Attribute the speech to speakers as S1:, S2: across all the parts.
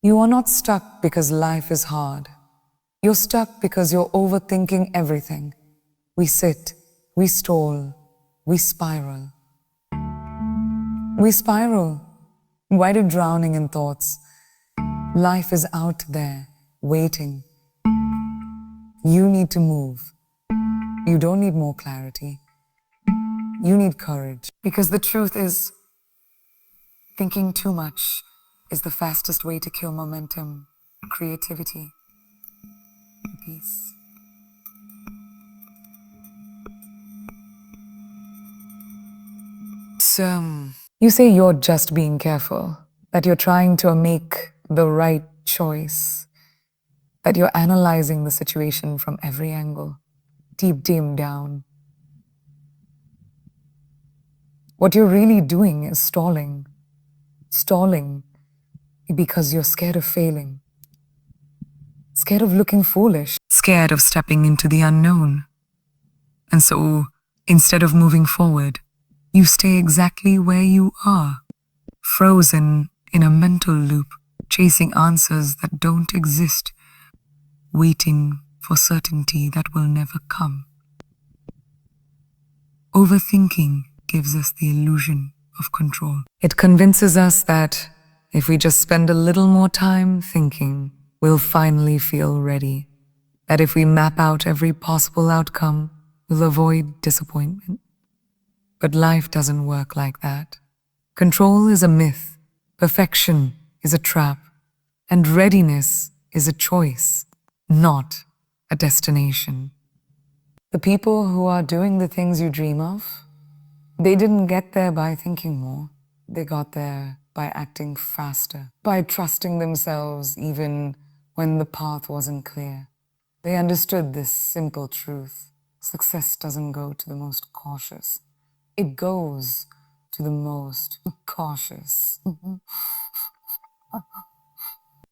S1: You are not stuck because life is hard. You're stuck because you're overthinking everything. We sit, we stall, we spiral. We spiral. Why do drowning in thoughts? Life is out there, waiting. You need to move. You don't need more clarity. You need courage. Because the truth is, thinking too much is the fastest way to kill momentum, creativity, and peace. So, you say you're just being careful, that you're trying to make the right choice, that you're analyzing the situation from every angle, deep down. What you're really doing is stalling. Stalling because you're scared of failing, scared of looking foolish, scared of stepping into the unknown. And so, instead of moving forward, you stay exactly where you are, frozen in a mental loop, chasing answers that don't exist, waiting for certainty that will never come. Overthinking gives us the illusion of control. It convinces us that if we just spend a little more time thinking, we'll finally feel ready. That if we map out every possible outcome, we'll avoid disappointment. But life doesn't work like that. Control is a myth, perfection is a trap, and readiness is a choice, not a destination. The people who are doing the things you dream of, they didn't get there by thinking more. They got there by acting faster, by trusting themselves even when the path wasn't clear. They understood this simple truth. Success doesn't go to the most cautious. It goes to the most cautious.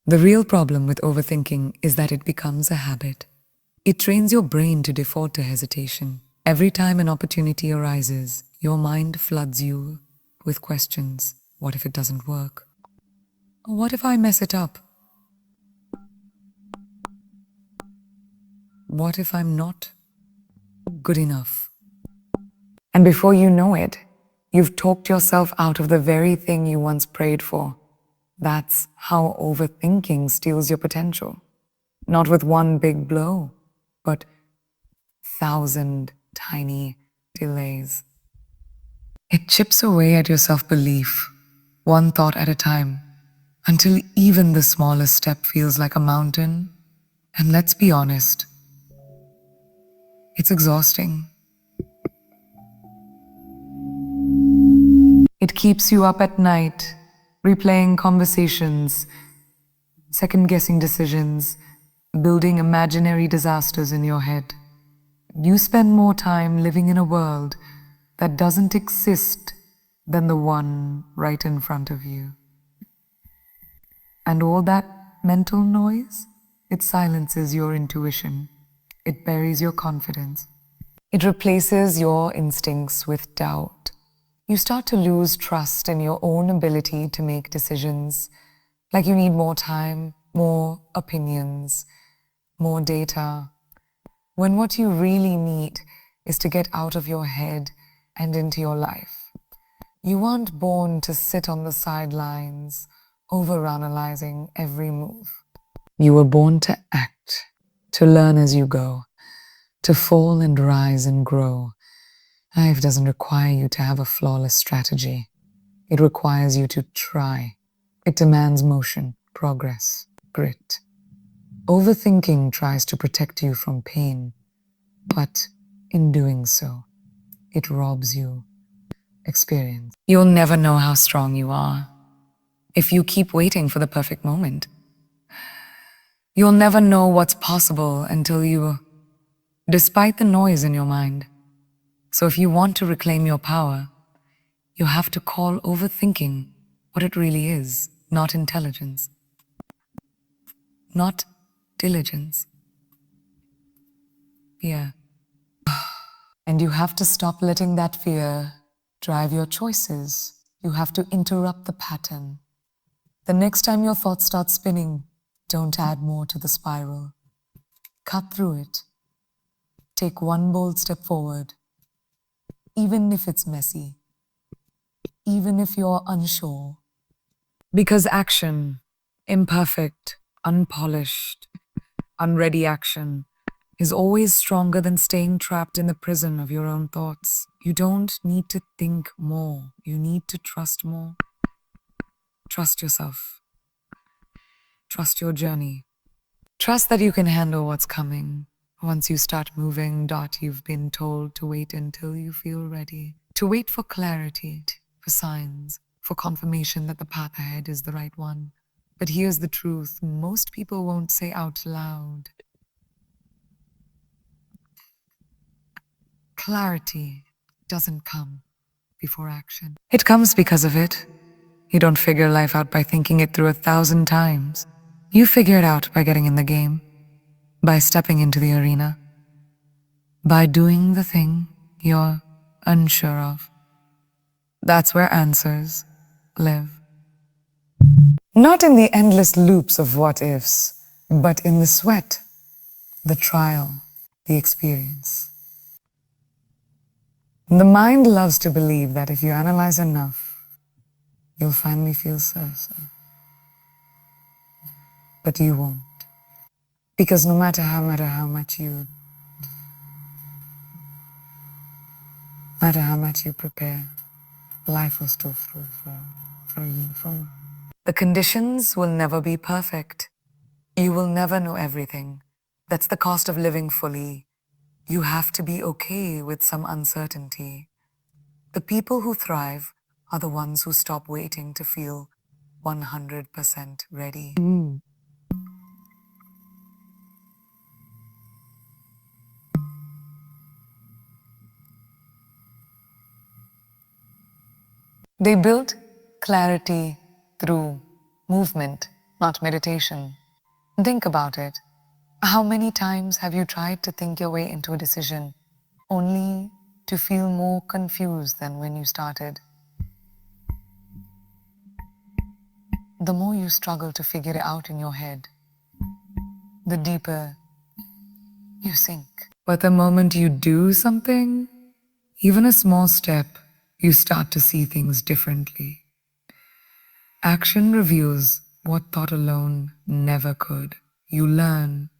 S1: The real problem with overthinking is that it becomes a habit. It trains your brain to default to hesitation. Every time an opportunity arises, your mind floods you with questions. What if it doesn't work? What if I mess it up? What if I'm not good enough? And before you know it, you've talked yourself out of the very thing you once prayed for. That's how overthinking steals your potential. Not with one big blow, but 1,000 tiny delays. It chips away at your self-belief, one thought at a time, until even the smallest step feels like a mountain. And let's be honest, it's exhausting. It keeps you up at night, replaying conversations, second-guessing decisions, building imaginary disasters in your head. You spend more time living in a world that doesn't exist than the one right in front of you. And all that mental noise, it silences your intuition. It buries your confidence. It replaces your instincts with doubt. You start to lose trust in your own ability to make decisions, like you need more time, more opinions, more data, when what you really need is to get out of your head and into your life. You weren't born to sit on the sidelines, overanalyzing every move. You were born to act, to learn as you go, to fall and rise and grow. Life doesn't require you to have a flawless strategy. It requires you to try. It demands motion, progress, grit. Overthinking tries to protect you from pain, but in doing so, it robs you experience. You'll never know how strong you are if you keep waiting for the perfect moment. You'll never know what's possible until despite the noise in your mind. So if you want to reclaim your power, you have to call overthinking what it really is, not intelligence, not diligence. Fear. And you have to stop letting that fear drive your choices. You have to interrupt the pattern. The next time your thoughts start spinning, don't add more to the spiral. Cut through it. Take one bold step forward, even if it's messy, even if you're unsure. Because action, imperfect, unpolished, unready action, is always stronger than staying trapped in the prison of your own thoughts. You don't need to think more. You need to trust more. Trust yourself. Trust your journey. Trust that you can handle what's coming. Once you start moving, you've been told to wait until you feel ready. To wait for clarity, for signs, for confirmation that the path ahead is the right one. But here's the truth most people won't say out loud. Clarity doesn't come before action. It comes because of it. You don't figure life out by thinking it through 1,000 times. You figure it out by getting in the game, by stepping into the arena, by doing the thing you're unsure of. That's where answers live. Not in the endless loops of what ifs, but in the sweat, the trial, the experience. The mind loves to believe that if you analyze enough, you'll finally feel certain. But you won't. Because no matter how much you prepare, life will still throw for you. The conditions will never be perfect. You will never know everything. That's the cost of living fully. You have to be okay with some uncertainty. The people who thrive are the ones who stop waiting to feel 100% ready. They built clarity through movement, not meditation. Think about it. How many times have you tried to think your way into a decision only to feel more confused than when you started? The more you struggle to figure it out in your head, the deeper you sink. But the moment you do something, even a small step, you start to see things differently. Action reveals what thought alone never could. You learn,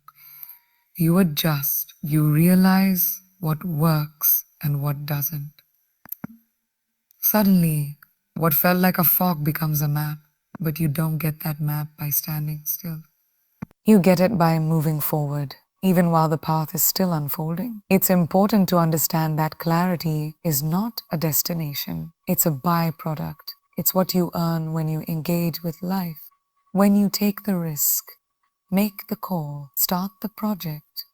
S1: you adjust, you realize what works and what doesn't. Suddenly, what felt like a fog becomes a map, but you don't get that map by standing still. You get it by moving forward, even while the path is still unfolding. It's important to understand that clarity is not a destination. It's a byproduct. It's what you earn when you engage with life, when you take the risk, make the call, start the project,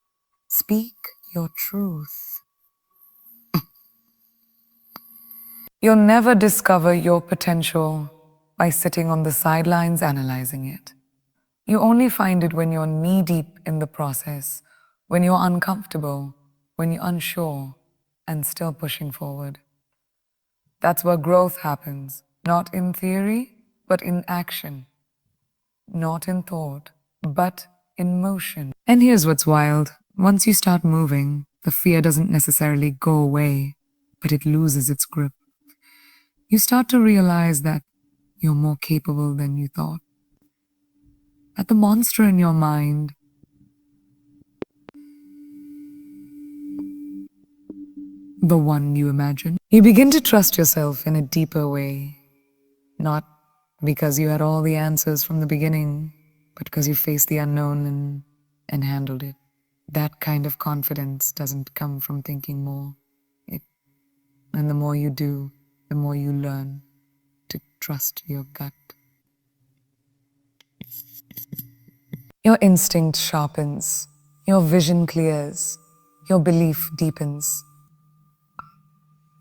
S1: speak your truth. You'll never discover your potential by sitting on the sidelines analyzing it. You only find it when you're knee-deep in the process, when you're uncomfortable, when you're unsure, and still pushing forward. That's where growth happens, not in theory, but in action. Not in thought, but in motion. And here's what's wild. Once you start moving, the fear doesn't necessarily go away, but it loses its grip. You start to realize that you're more capable than you thought. That the monster in your mind, the one you imagine, you begin to trust yourself in a deeper way. Not because you had all the answers from the beginning, but because you faced the unknown and handled it. That kind of confidence doesn't come from thinking more. And the more you do, the more you learn to trust your gut. Your instinct sharpens, your vision clears, your belief deepens.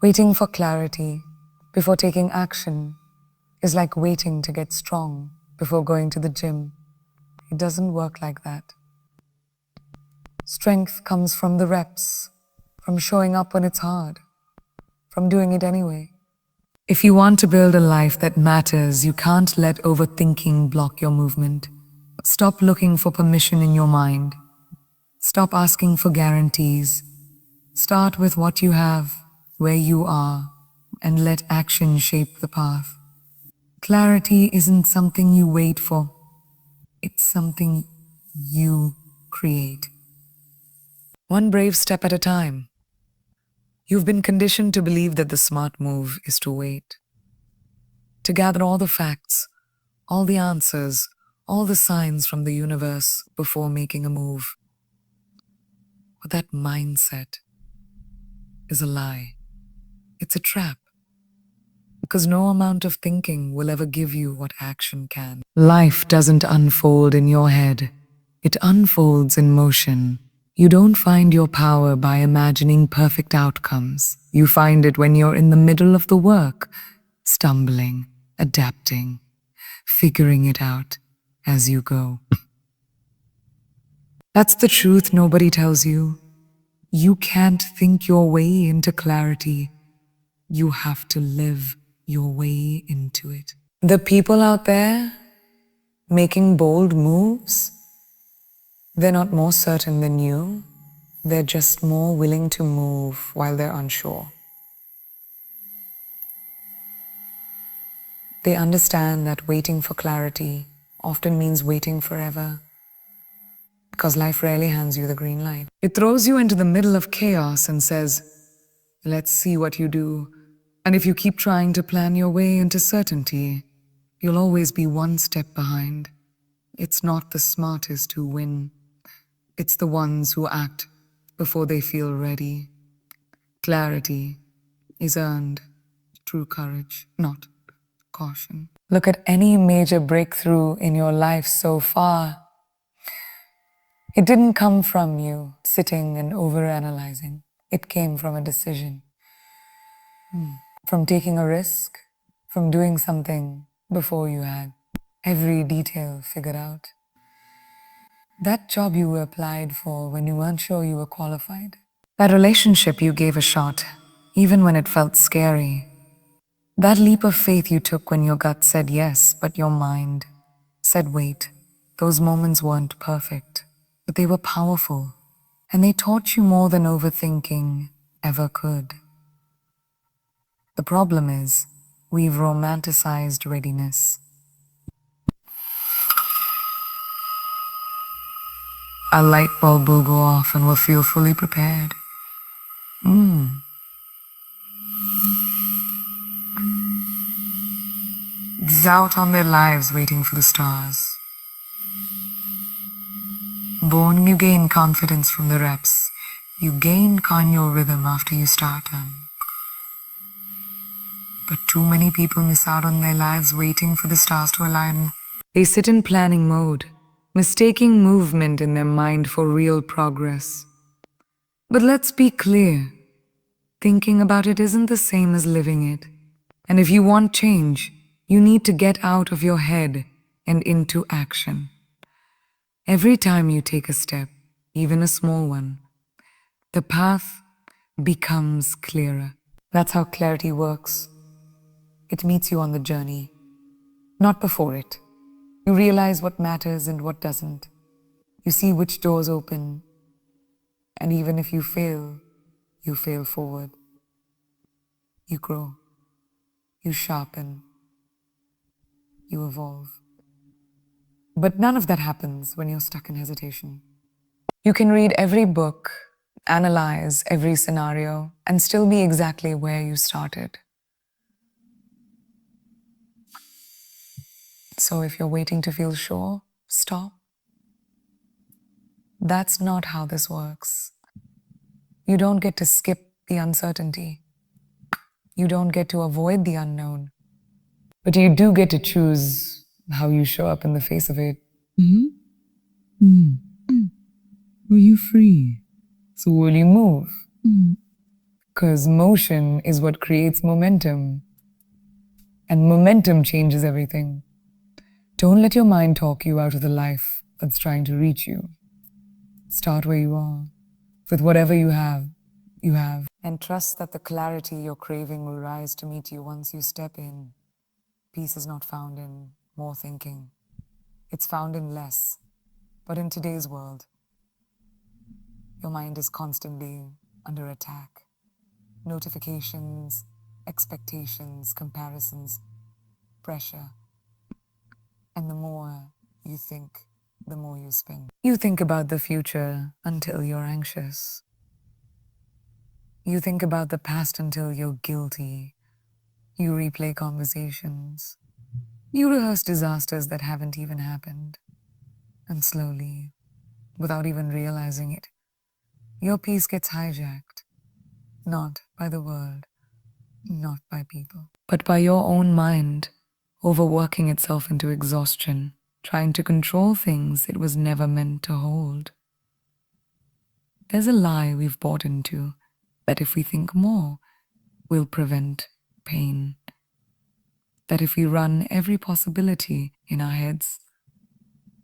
S1: Waiting for clarity before taking action is like waiting to get strong before going to the gym. It doesn't work like that. Strength comes from the reps, from showing up when it's hard, from doing it anyway. If you want to build a life that matters, you can't let overthinking block your movement. Stop looking for permission in your mind. Stop asking for guarantees. Start with what you have, where you are, and let action shape the path. Clarity isn't something you wait for, it's something you create. One brave step at a time. You've been conditioned to believe that the smart move is to wait, to gather all the facts, all the answers, all the signs from the universe before making a move. But that mindset is a lie. It's a trap. Because no amount of thinking will ever give you what action can. Life doesn't unfold in your head. It unfolds in motion. You don't find your power by imagining perfect outcomes. You find it when you're in the middle of the work, stumbling, adapting, figuring it out as you go. That's the truth nobody tells you. You can't think your way into clarity. You have to live your way into it. The people out there making bold moves, they're not more certain than you. They're just more willing to move while they're unsure. They understand that waiting for clarity often means waiting forever, because life rarely hands you the green light. It throws you into the middle of chaos and says, let's see what you do. And if you keep trying to plan your way into certainty, you'll always be one step behind. It's not the smartest who win. It's the ones who act before they feel ready. Clarity is earned through courage, not caution. Look at any major breakthrough in your life so far. It didn't come from you sitting and overanalyzing. It came from a decision. From taking a risk, from doing something before you had every detail figured out. That job you applied for when you weren't sure you were qualified. That relationship you gave a shot, even when it felt scary. That leap of faith you took when your gut said yes, but your mind said wait. Those moments weren't perfect, but they were powerful, and they taught you more than overthinking ever could. The problem is, we've romanticized readiness. A light bulb will go off and we'll feel fully prepared. These out on their lives waiting for the stars. Born, you gain confidence from the reps. You gain cardio rhythm after you start them. But too many people miss out on their lives waiting for the stars to align. They sit in planning mode, mistaking movement in their mind for real progress. But let's be clear, thinking about it isn't the same as living it. And if you want change, you need to get out of your head and into action. Every time you take a step, even a small one, the path becomes clearer. That's how clarity works. It meets you on the journey, not before it. You realize what matters and what doesn't. You see which doors open, and even if you fail forward. You grow, you sharpen, you evolve. But none of that happens when you're stuck in hesitation. You can read every book, analyze every scenario, and still be exactly where you started. So if you're waiting to feel sure, stop. That's not how this works. You don't get to skip the uncertainty. You don't get to avoid the unknown. But you do get to choose how you show up in the face of it. Were you free? So will you move? Because motion is what creates momentum. And momentum changes everything. Don't let your mind talk you out of the life that's trying to reach you. Start where you are, with whatever you have. you have. And trust that the clarity you're craving will rise to meet you once you step in. Peace is not found in more thinking. It's found in less. But in today's world, your mind is constantly under attack. Notifications, expectations, comparisons, pressure. And the more you think, the more you spin. You think about the future until you're anxious. You think about the past until you're guilty. You replay conversations. You rehearse disasters that haven't even happened. And slowly, without even realizing it, your peace gets hijacked. Not by the world, not by people, but by your own mind, overworking itself into exhaustion, trying to control things it was never meant to hold. There's a lie we've bought into that if we think more, we'll prevent pain. That if we run every possibility in our heads,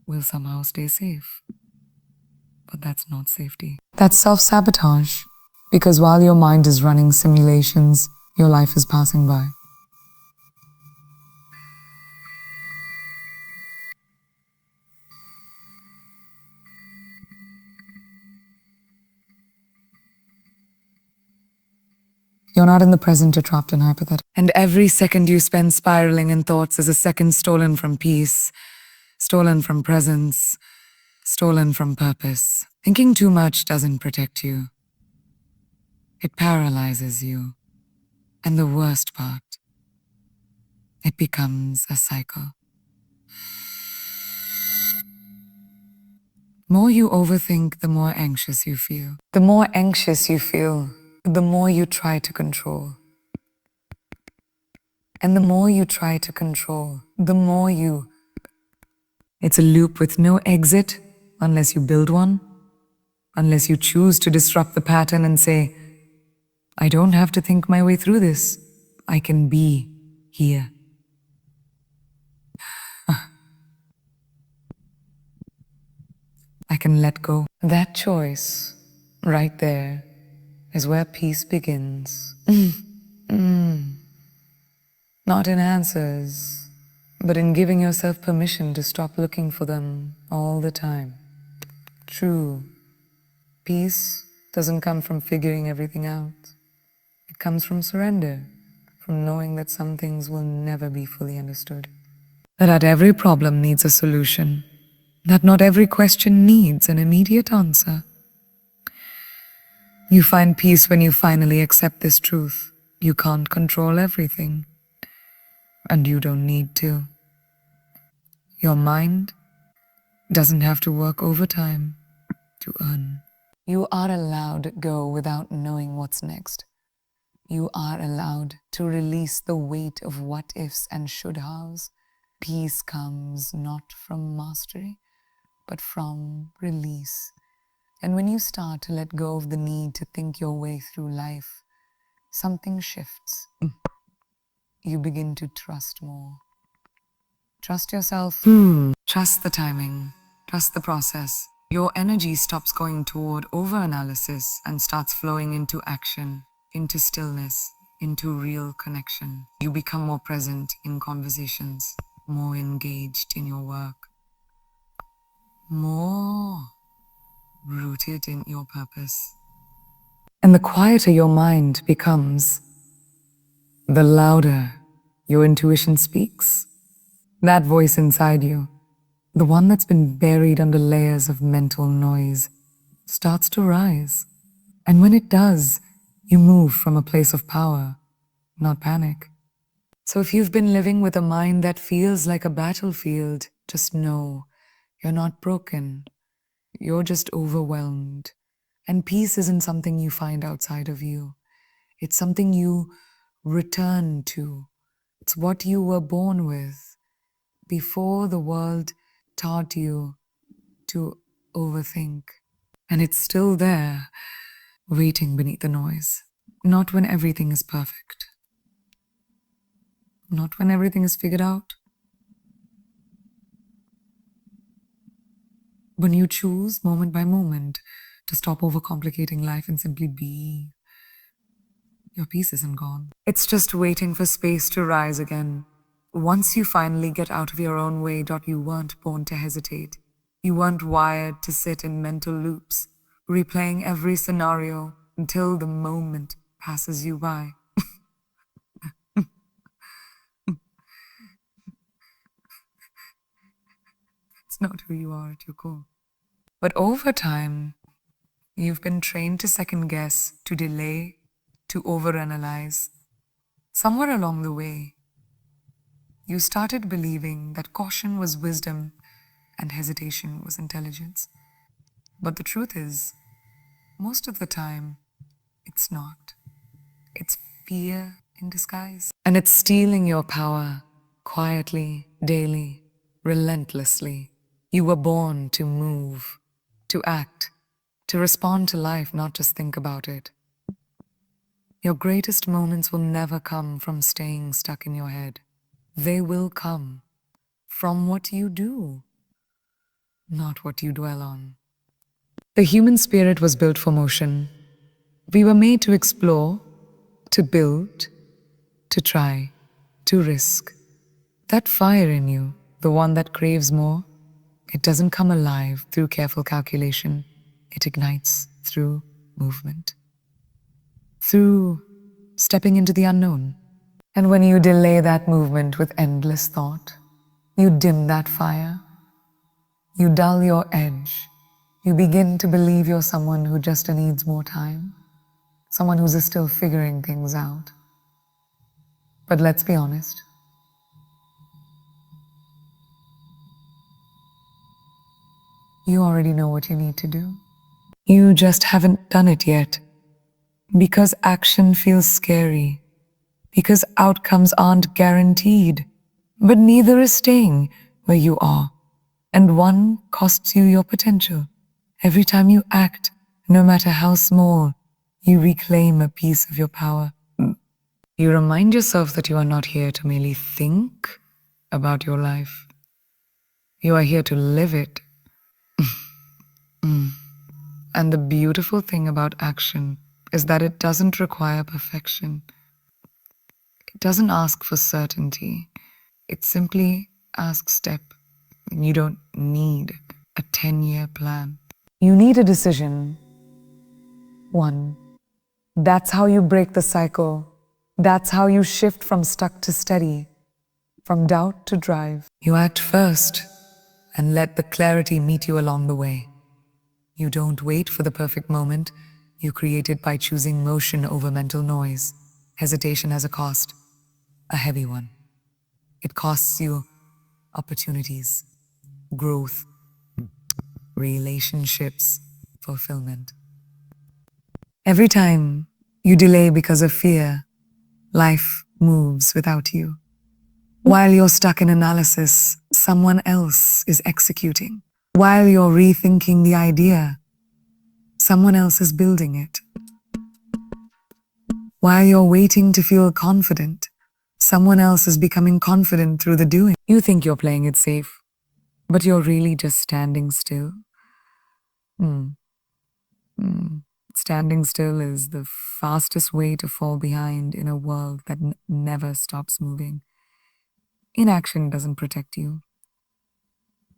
S1: we'll somehow stay safe. But that's not safety. That's self-sabotage. Because while your mind is running simulations, your life is passing by. You're not in the present, you're trapped in hypothetical. And every second you spend spiraling in thoughts is a second stolen from peace, stolen from presence, stolen from purpose. Thinking too much doesn't protect you. It paralyzes you. And the worst part, it becomes a cycle. More you overthink, the more anxious you feel. The more anxious you feel, the more you try to control. And the more you try to control, the more you... It's a loop with no exit unless you build one, unless you choose to disrupt the pattern and say, I don't have to think my way through this. I can be here. I can let go. That choice, right there, is where peace begins. Not in answers, but in giving yourself permission to stop looking for them all the time. True peace doesn't come from figuring everything out. It comes from surrender, from knowing that some things will never be fully understood. That every problem needs a solution. That not every question needs an immediate answer. You find peace when you finally accept this truth. You can't control everything. And you don't need to. Your mind doesn't have to work overtime to earn. You are allowed to go without knowing what's next. You are allowed to release the weight of what ifs and should haves. Peace comes not from mastery, but from release. And when you start to let go of the need to think your way through life, something shifts. You begin to trust more. Trust yourself. Trust the timing. Trust the process. Your energy stops going toward over-analysis and starts flowing into action, into stillness, into real connection. You become more present in conversations, more engaged in your work, more rooted in your purpose. And the quieter your mind becomes, the louder your intuition speaks. That voice inside you, the one that's been buried under layers of mental noise, starts to rise. And when it does, you move from a place of power, not panic. So if you've been living with a mind that feels like a battlefield, just know you're not broken. You're just overwhelmed. And peace isn't something you find outside of you. It's something you return to. It's what you were born with before the world taught you to overthink. And it's still there, waiting beneath the noise. Not when everything is perfect. Not when everything is figured out. When you choose, moment by moment, to stop overcomplicating life and simply be. your peace isn't gone. It's just waiting for space to rise again. Once you finally get out of your own way, you weren't born to hesitate. You weren't wired to sit in mental loops, replaying every scenario until the moment passes you by. It's not who you are at your core. But over time, you've been trained to second guess, to delay, to overanalyze. Somewhere along the way, you started believing that caution was wisdom and hesitation was intelligence. But the truth is, most of the time, it's not. It's fear in disguise. And it's stealing your power quietly, daily, relentlessly. You were born to move, to act, to respond to life, not just think about it. Your greatest moments will never come from staying stuck in your head. They will come from what you do, not what you dwell on. The human spirit was built for motion. We were made to explore, to build, to try, to risk. That fire in you, the one that craves more, it doesn't come alive through careful calculation. It ignites through movement, through stepping into the unknown. And when you delay that movement with endless thought, you dim that fire, you dull your edge, you begin to believe you're someone who just needs more time, someone who's still figuring things out. But let's be honest, you already know what you need to do. You just haven't done it yet, because action feels scary, because outcomes aren't guaranteed. But neither is staying where you are, and one costs you your potential. Every time you act, no matter how small, you reclaim a piece of your power. You remind yourself that you are not here to merely think about your life. You are here to live it. And the beautiful thing about action is that it doesn't require perfection. It doesn't ask for certainty. It simply asks step. And you don't need a 10-year plan. You need a decision. One. That's how you break the cycle. That's how you shift from stuck to steady, from doubt to drive. You act first and let the clarity meet you along the way. You don't wait for the perfect moment. You create it by choosing motion over mental noise. Hesitation has a cost, a heavy one. It costs you opportunities, growth, relationships, fulfillment. Every time you delay because of fear, life moves without you. While you're stuck in analysis, someone else is executing. While you're rethinking the idea, someone else is building it. While you're waiting to feel confident, someone else is becoming confident through the doing. You think you're playing it safe, but you're really just standing still. Standing still is the fastest way to fall behind in a world that never stops moving. Inaction doesn't protect you.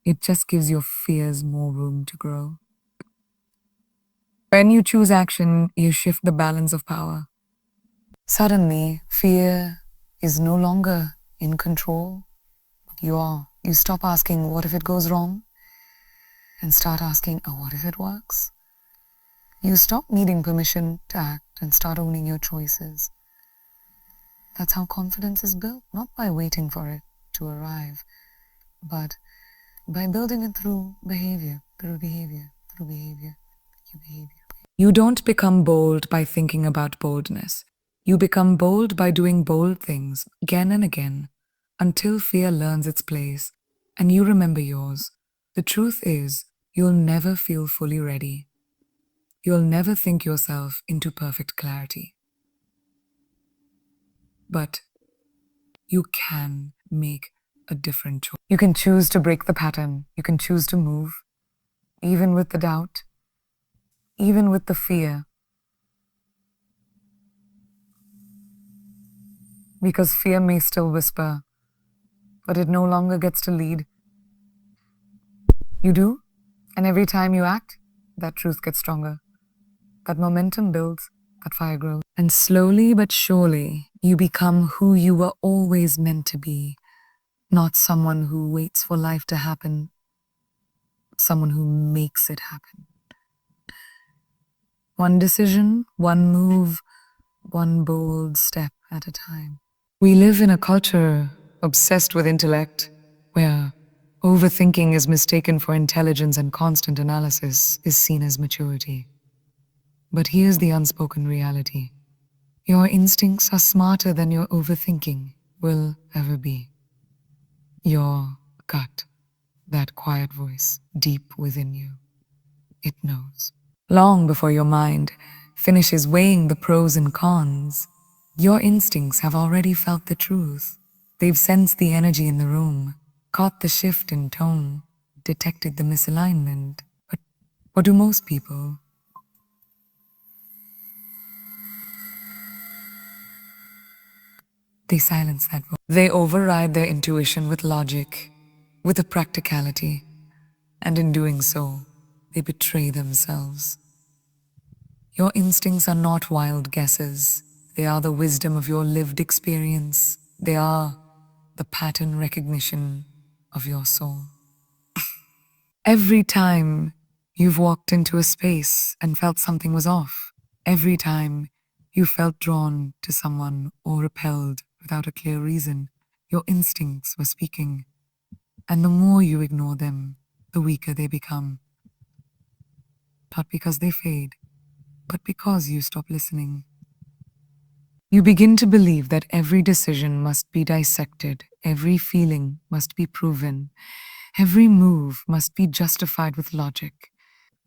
S1: It just gives your fears more room to grow. When you choose action, you shift the balance of power. Suddenly, fear is no longer in control. You stop asking, what if it goes wrong? And start asking, oh, what if it works? You stop needing permission to act and start owning your choices. That's how confidence is built, not by waiting for it to arrive, but by building it through behavior. You don't become bold by thinking about boldness. You become bold by doing bold things again and again until fear learns its place and you remember yours. The truth is, you'll never feel fully ready. You'll never think yourself into perfect clarity. But you can make a different choice. You can choose to break the pattern. You can choose to move, even with the doubt, even with the fear. Because fear may still whisper, but it no longer gets to lead. You do, and every time you act, that truth gets stronger. That momentum builds, that fire grows. And slowly but surely, you become who you were always meant to be. Not someone who waits for life to happen, someone who makes it happen. One decision, one move, one bold step at a time. We live in a culture obsessed with intellect, where overthinking is mistaken for intelligence and constant analysis is seen as maturity. But here's the unspoken reality. Your instincts are smarter than your overthinking will ever be. Your gut, that quiet voice deep within you, it knows. Long before your mind finishes weighing the pros and cons, your instincts have already felt the truth. They've sensed the energy in the room, caught the shift in tone, detected the misalignment. But what do most people? They silence that voice. They override their intuition with logic, with a practicality, and in doing so, they betray themselves. Your instincts are not wild guesses. They are the wisdom of your lived experience. They are the pattern recognition of your soul. Every time you've walked into a space and felt something was off, every time you felt drawn to someone or repelled without a clear reason, your instincts were speaking. And the more you ignore them, the weaker they become. Not because they fade, but because you stop listening. You begin to believe that every decision must be dissected, every feeling must be proven, every move must be justified with logic.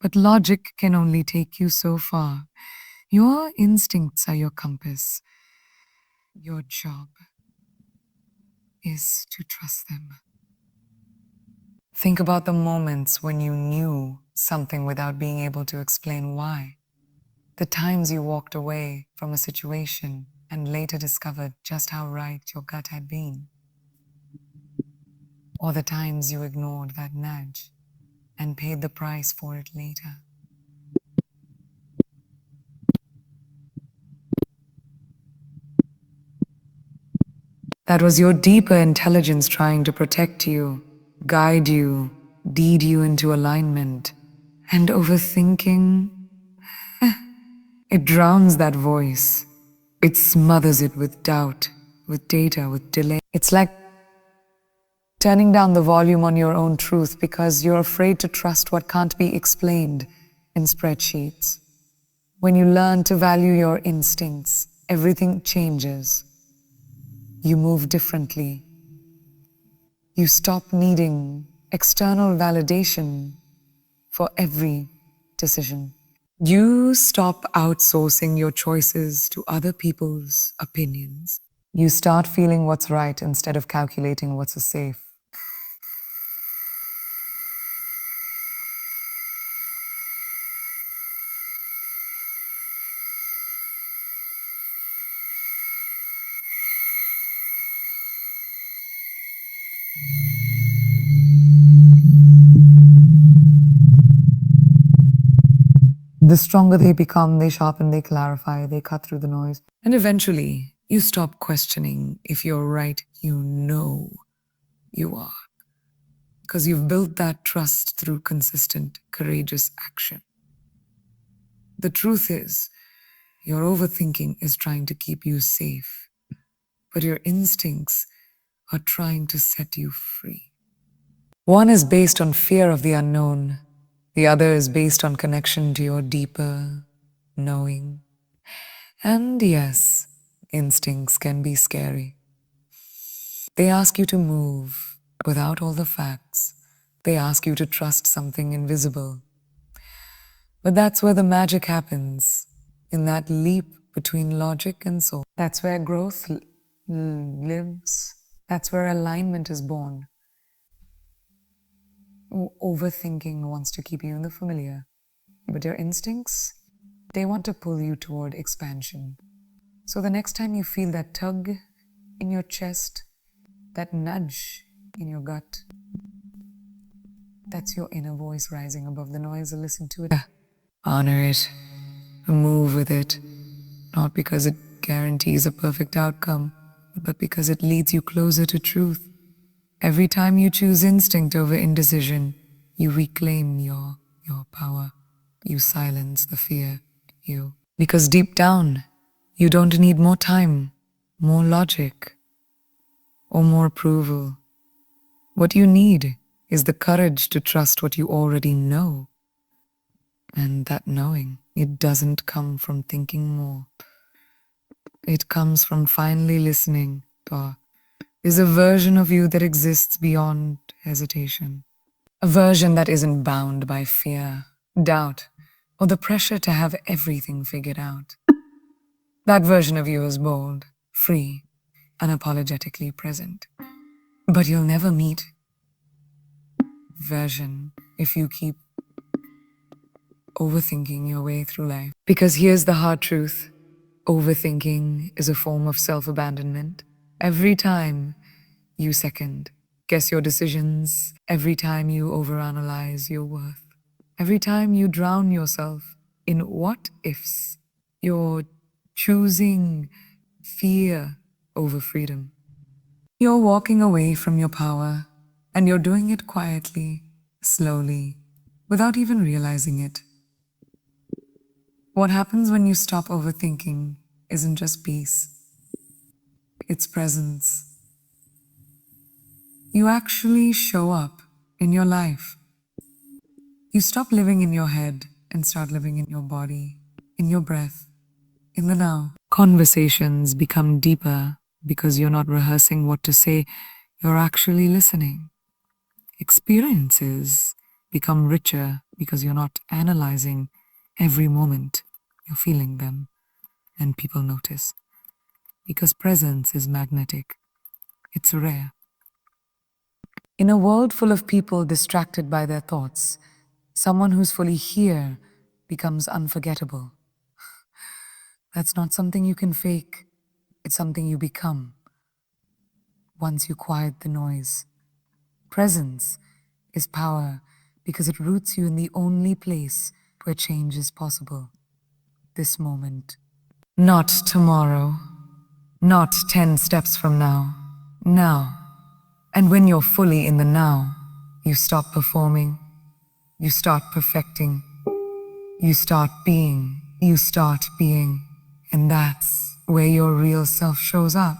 S1: But logic can only take you so far. Your instincts are your compass. Your job is to trust them. Think about the moments when you knew something without being able to explain why. The times you walked away from a situation and later discovered just how right your gut had been. Or the times you ignored that nudge and paid the price for it later. That was your deeper intelligence trying to protect you, guide you, lead you into alignment. And overthinking, it drowns that voice. It smothers it with doubt, with data, with delay. It's like turning down the volume on your own truth because you're afraid to trust what can't be explained in spreadsheets. When you learn to value your instincts, everything changes. You move differently. You stop needing external validation for every decision. You stop outsourcing your choices to other people's opinions. You start feeling what's right instead of calculating what's safe. The stronger they become, they sharpen, they clarify, they cut through the noise. And eventually, you stop questioning if you're right. You know you are. Because you've built that trust through consistent, courageous action. The truth is, your overthinking is trying to keep you safe, but your instincts are trying to set you free. One is based on fear of the unknown, the other is based on connection to your deeper knowing. And yes, instincts can be scary. They ask you to move without all the facts. They ask you to trust something invisible. But that's where the magic happens, in that leap between logic and soul. That's where growth lives. That's where alignment is born. Overthinking wants to keep you in the familiar, but your instincts, they want to pull you toward expansion. So the next time you feel that tug, in your chest, that nudge in your gut. That's your inner voice rising above the noise. Listen to it. Honor it. Move with it. Not because it guarantees a perfect outcome, but because it leads you closer to truth. Every time you choose instinct over indecision, you reclaim your power. You silence the fear. Because deep down, you don't need more time, more logic, or more approval. What you need is the courage to trust what you already know. And that knowing, it doesn't come from thinking more. It comes from finally listening. Is a version of you that exists beyond hesitation. A version that isn't bound by fear, doubt, or the pressure to have everything figured out. That version of you is bold, free, unapologetically present. But you'll never meet version if you keep overthinking your way through life. Because here's the hard truth. Overthinking is a form of self-abandonment. Every time you second guess your decisions, every time you overanalyze your worth, every time you drown yourself in what ifs, you're choosing fear over freedom. You're walking away from your power, and you're doing it quietly, slowly, without even realizing it. What happens when you stop overthinking isn't just peace, it's presence. You actually show up in your life. You stop living in your head and start living in your body, in your breath, in the now. Conversations become deeper because you're not rehearsing what to say, you're actually listening. Experiences become richer because you're not analyzing every moment, you're feeling them, and people notice. Because presence is magnetic, it's rare. In a world full of people distracted by their thoughts, someone who's fully here becomes unforgettable. That's not something you can fake, it's something you become once you quiet the noise. Presence is power because it roots you in the only place where change is possible. This moment. Not tomorrow. Not 10 steps from now. Now. And when you're fully in the now, you stop performing. You start perfecting. You start being. You start being. And that's where your real self shows up.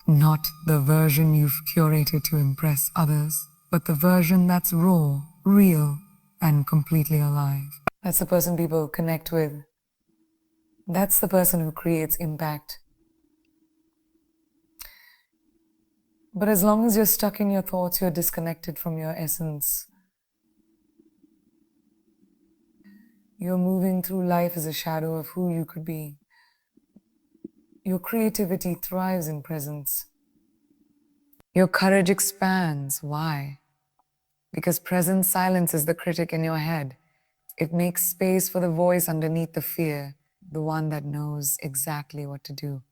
S1: Not the version you've curated to impress others, but the version that's raw, real, and completely alive. That's the person people connect with. That's the person who creates impact. But as long as you're stuck in your thoughts, you're disconnected from your essence. You're moving through life as a shadow of who you could be. Your creativity thrives in presence. Your courage expands. Why? Because presence silences the critic in your head. It makes space for the voice underneath the fear, the one that knows exactly what to do.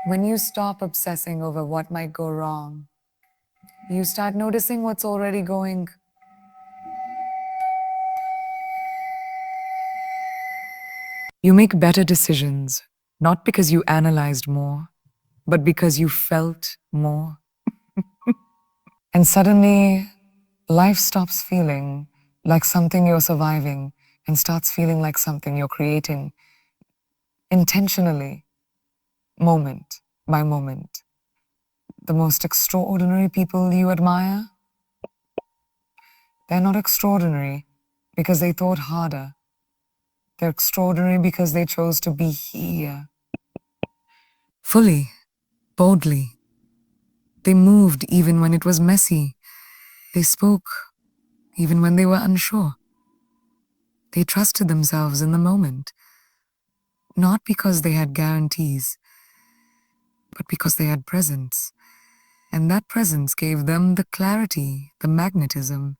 S1: When you stop obsessing over what might go wrong, you start noticing what's already going. You make better decisions, not because you analyzed more, but because you felt more. And suddenly, life stops feeling like something you're surviving and starts feeling like something you're creating intentionally, moment by moment. The most extraordinary people you admire, they're not extraordinary because they thought harder. They're extraordinary because they chose to be here. Fully, boldly. They moved even when it was messy. They spoke even when they were unsure. They trusted themselves in the moment, not because they had guarantees, but because they had presence. And that presence gave them the clarity, the magnetism,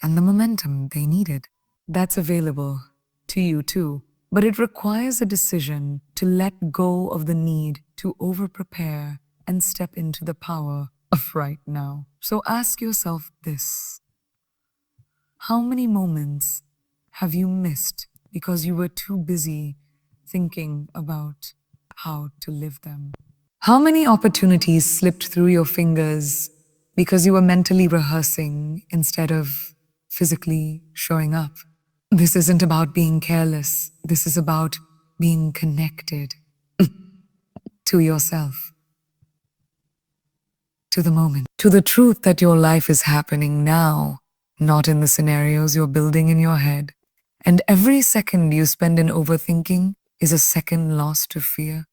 S1: and the momentum they needed. That's available to you too. But it requires a decision to let go of the need to over-prepare and step into the power of right now. So ask yourself this: how many moments have you missed because you were too busy thinking about how to live them? How many opportunities slipped through your fingers because you were mentally rehearsing instead of physically showing up? This isn't about being careless. This is about being connected to yourself, to the moment, to the truth that your life is happening now, not in the scenarios you're building in your head. And every second you spend in overthinking is a second lost to fear.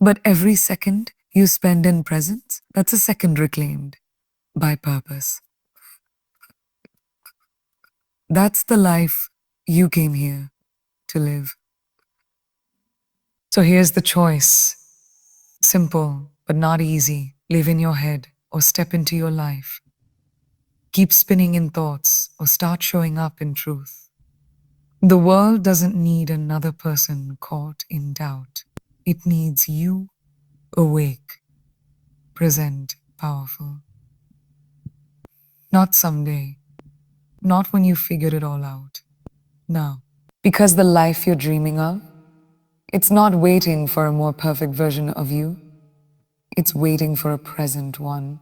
S1: But every second you spend in presence, that's a second reclaimed by purpose. That's the life you came here to live. So here's the choice. Simple, but not easy. Live in your head or step into your life. Keep spinning in thoughts or start showing up in truth. The world doesn't need another person caught in doubt. It needs you, awake, present, powerful. Not someday, not when you figured it all out. Now. Because the life you're dreaming of, it's not waiting for a more perfect version of you. It's waiting for a present one.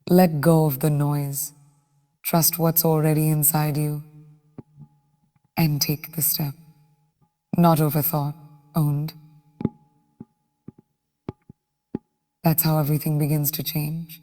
S1: Let go of the noise. Trust what's already inside you. And take the step. Not overthought, owned. That's how everything begins to change.